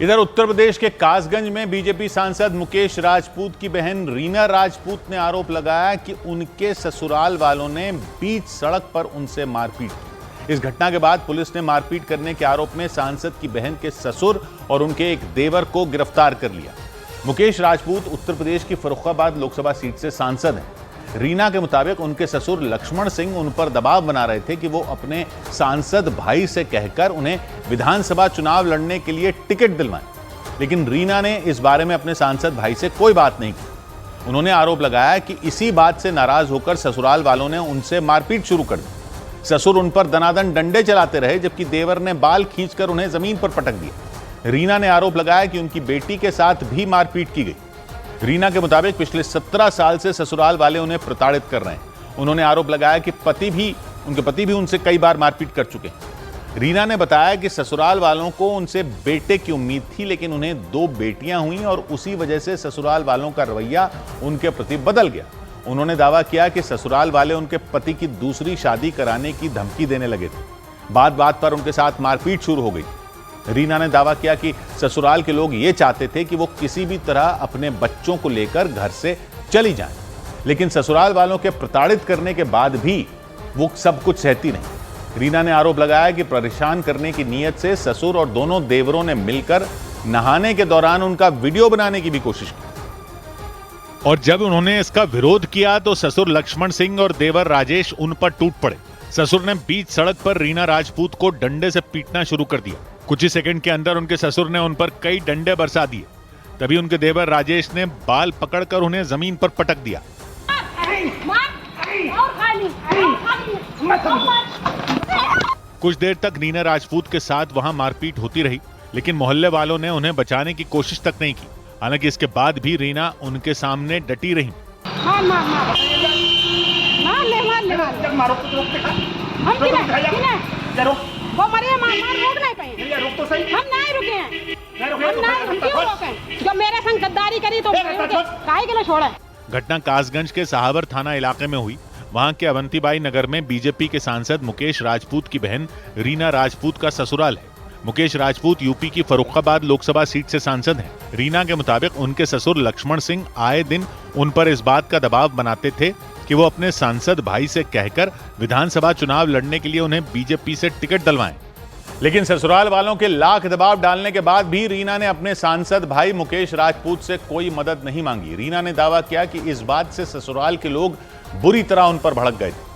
इधर उत्तर प्रदेश के कासगंज में बीजेपी सांसद मुकेश राजपूत की बहन रीना राजपूत ने आरोप लगाया कि उनके ससुराल वालों ने बीच सड़क पर उनसे मारपीट की। इस घटना के बाद पुलिस ने मारपीट करने के आरोप में सांसद की बहन के ससुर और उनके एक देवर को गिरफ्तार कर लिया। मुकेश राजपूत उत्तर प्रदेश की फर्रुखाबाद लोकसभा सीट से सांसद हैं। रीना के मुताबिक उनके ससुर लक्ष्मण सिंह उन पर दबाव बना रहे थे कि वो अपने सांसद भाई से कहकर उन्हें विधानसभा चुनाव लड़ने के लिए टिकट दिलवाएं, लेकिन रीना ने इस बारे में अपने सांसद भाई से कोई बात नहीं की। उन्होंने आरोप लगाया कि इसी बात से नाराज होकर ससुराल वालों ने उनसे मारपीट शुरू कर दी। ससुर उन पर दनादन डंडे चलाते रहे, जबकि देवर ने बाल खींचकर उन्हें जमीन पर पटक दिया। रीना ने आरोप लगाया कि उनकी बेटी के साथ भी मारपीट की गई। रीना के मुताबिक पिछले 17 साल से ससुराल वाले उन्हें प्रताड़ित कर रहे हैं। उन्होंने आरोप लगाया कि उनके पति भी उनसे कई बार मारपीट कर चुके हैं। रीना ने बताया कि ससुराल वालों को उनसे बेटे की उम्मीद थी, लेकिन उन्हें 2 बेटियां हुई और उसी वजह से ससुराल वालों का रवैया उनके प्रति बदल गया। उन्होंने दावा किया कि ससुराल वाले उनके पति की दूसरी शादी कराने की धमकी देने लगे थे। बात बात पर उनके साथ मारपीट शुरू हो गई। रीना ने दावा किया कि ससुराल के लोग ये चाहते थे कि वो किसी भी तरह अपने बच्चों को लेकर घर से चली जाएं, लेकिन ससुराल वालों के प्रताड़ित करने के बाद भी वो सब कुछ सहती नहीं। रीना ने आरोप लगाया कि परेशान करने की नीयत से ससुर और दोनों देवरों ने मिलकर नहाने के दौरान उनका वीडियो बनाने की भी कोशिश की, और जब उन्होंने इसका विरोध किया तो ससुर लक्ष्मण सिंह और देवर राजेश उन पर टूट पड़े। ससुर ने बीच सड़क पर रीना राजपूत को डंडे से पीटना शुरू कर दिया। कुछ ही सेकंड के अंदर उनके ससुर ने उन पर कई डंडे बरसा दिए। तभी उनके देवर राजेश ने बाल पकड़कर उन्हें जमीन पर पटक दिया। कुछ देर तक रीना राजपूत के साथ वहां मारपीट होती रही, लेकिन मोहल्ले वालों ने उन्हें बचाने की कोशिश तक नहीं की। हालांकि इसके बाद भी रीना उनके सामने डटी रही। वो मरे मार रोक नहीं पाए। रोक तो सही। हम नहीं रुके हैं। हम नहीं क्यों रोके? जब मेरे संग गद्दारी करी तो काहे के लिए छोड़ा? घटना कासगंज के सहावर थाना इलाके में हुई। वहां के अवंतीबाई नगर में बीजेपी के सांसद मुकेश राजपूत की बहन रीना राजपूत का ससुराल है। मुकेश राजपूत यूपी की फर्रुखाबाद लोकसभा सीट से सांसद हैं। रीना के मुताबिक उनके ससुर लक्ष्मण सिंह आए दिन उन पर इस बात का दबाव बनाते थे कि वो अपने सांसद भाई से कहकर विधानसभा चुनाव लड़ने के लिए उन्हें बीजेपी से टिकट दिलवाएं। लेकिन ससुराल वालों के लाख दबाव डालने के बाद भी रीना ने अपने सांसद भाई मुकेश राजपूत से कोई मदद नहीं मांगी। रीना ने दावा किया कि इस बात से ससुराल के लोग बुरी तरह उन पर भड़क गए थे।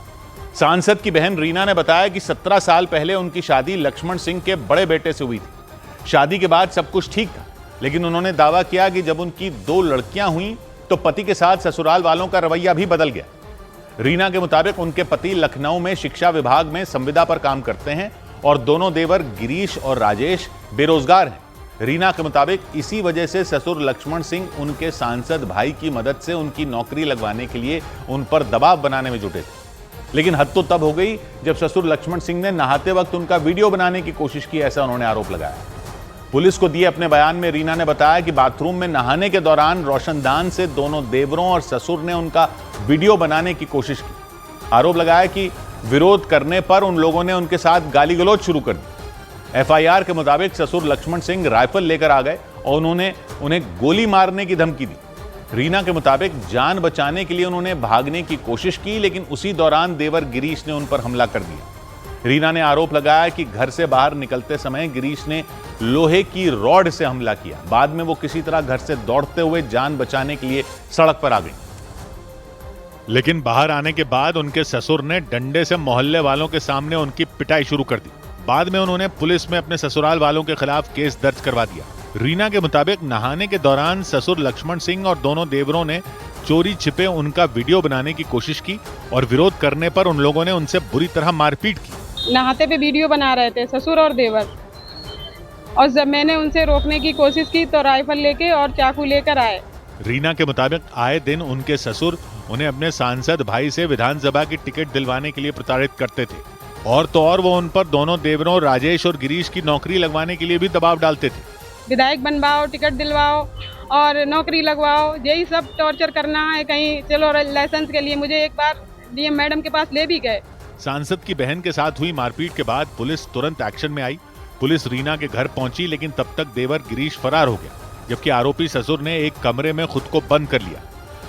सांसद की बहन रीना ने बताया कि 17 साल पहले उनकी शादी लक्ष्मण सिंह के बड़े बेटे से हुई थी। शादी के बाद सब कुछ ठीक था, लेकिन उन्होंने दावा किया कि जब उनकी 2 लड़कियां हुई तो पति के साथ ससुराल वालों का रवैया भी बदल गया। रीना के मुताबिक उनके पति लखनऊ में शिक्षा विभाग में संविदा पर काम करते हैं और दोनों देवर गिरीश और राजेश बेरोजगार हैं। रीना के मुताबिक इसी वजह से ससुर लक्ष्मण सिंह उनके सांसद भाई की मदद से उनकी नौकरी लगवाने के लिए उन पर दबाव बनाने में जुटे थे। लेकिन हद तो तब हो गई जब ससुर लक्ष्मण सिंह ने नहाते वक्त उनका वीडियो बनाने की कोशिश की, ऐसा उन्होंने आरोप लगाया। पुलिस को दिए अपने बयान में रीना ने बताया कि बाथरूम में नहाने के दौरान रोशनदान से दोनों देवरों और ससुर ने उनका वीडियो बनाने की कोशिश की। आरोप लगाया कि विरोध करने पर उन लोगों ने उनके साथ गाली गलौज शुरू कर दी। एफआईआर के मुताबिक ससुर लक्ष्मण सिंह राइफल लेकर आ गए और उन्होंने उन्हें गोली मारने की धमकी दी। रीना के मुताबिक जान बचाने के लिए उन्होंने भागने की कोशिश की, लेकिन उसी दौरान देवर गिरीश ने उन पर हमला कर दिया। रीना ने आरोप लगाया कि घर से बाहर निकलते समय गिरीश ने लोहे की रॉड से हमला किया। बाद में वो किसी तरह घर से दौड़ते हुए जान बचाने के लिए सड़क पर आ गई, लेकिन बाहर आने के बाद उनके ससुर ने डंडे से मोहल्ले वालों के सामने उनकी पिटाई शुरू कर दी। बाद में उन्होंने पुलिस में अपने ससुराल वालों के खिलाफ केस दर्ज करवा दिया। रीना के मुताबिक नहाने के दौरान ससुर लक्ष्मण सिंह और दोनों देवरों ने चोरी छिपे उनका वीडियो बनाने की कोशिश की और विरोध करने पर उन लोगों ने उनसे बुरी तरह मारपीट की। नहाते पे वीडियो बना रहे थे ससुर और देवर, और जब मैंने उनसे रोकने की कोशिश की तो राइफल लेके और चाकू लेकर आए। रीना के मुताबिक आए दिन उनके ससुर उन्हें अपने सांसद भाई से विधानसभा की टिकट दिलवाने के लिए प्रताड़ित करते थे, और तो और वो उन पर दोनों देवरों राजेश और गिरीश की नौकरी लगवाने के लिए भी दबाव डालते थे। विधायक बनवाओ, टिकट दिलवाओ और नौकरी लगवाओ, यही सब टॉर्चर करना है। कहीं चलो लाइसेंस के लिए मुझे एक बार डीएम मैडम के पास ले भी गए। सांसद की बहन के साथ हुई मारपीट के बाद पुलिस तुरंत एक्शन में आई। पुलिस रीना के घर पहुंची, लेकिन तब तक देवर गिरीश फरार हो गया, जबकि आरोपी ससुर ने एक कमरे में खुद को बंद कर लिया।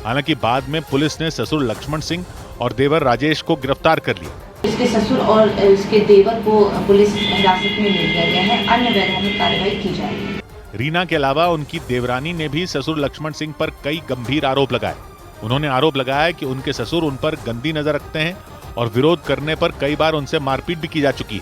हालांकि बाद में पुलिस ने ससुर लक्ष्मण सिंह और देवर राजेश को गिरफ्तार कर लिया। इसके ससुर और उसके देवर को पुलिस हिरासत में ले लिया गया है। अन्य वैधानिक कार्रवाई की जाएगी। रीना के अलावा उनकी देवरानी ने भी ससुर लक्ष्मण सिंह पर कई गंभीर आरोप लगाए। उन्होंने आरोप लगाया कि उनके ससुर उन पर गंदी नजर रखते हैं और विरोध करने पर कई बार उनसे मारपीट भी की जा चुकी है।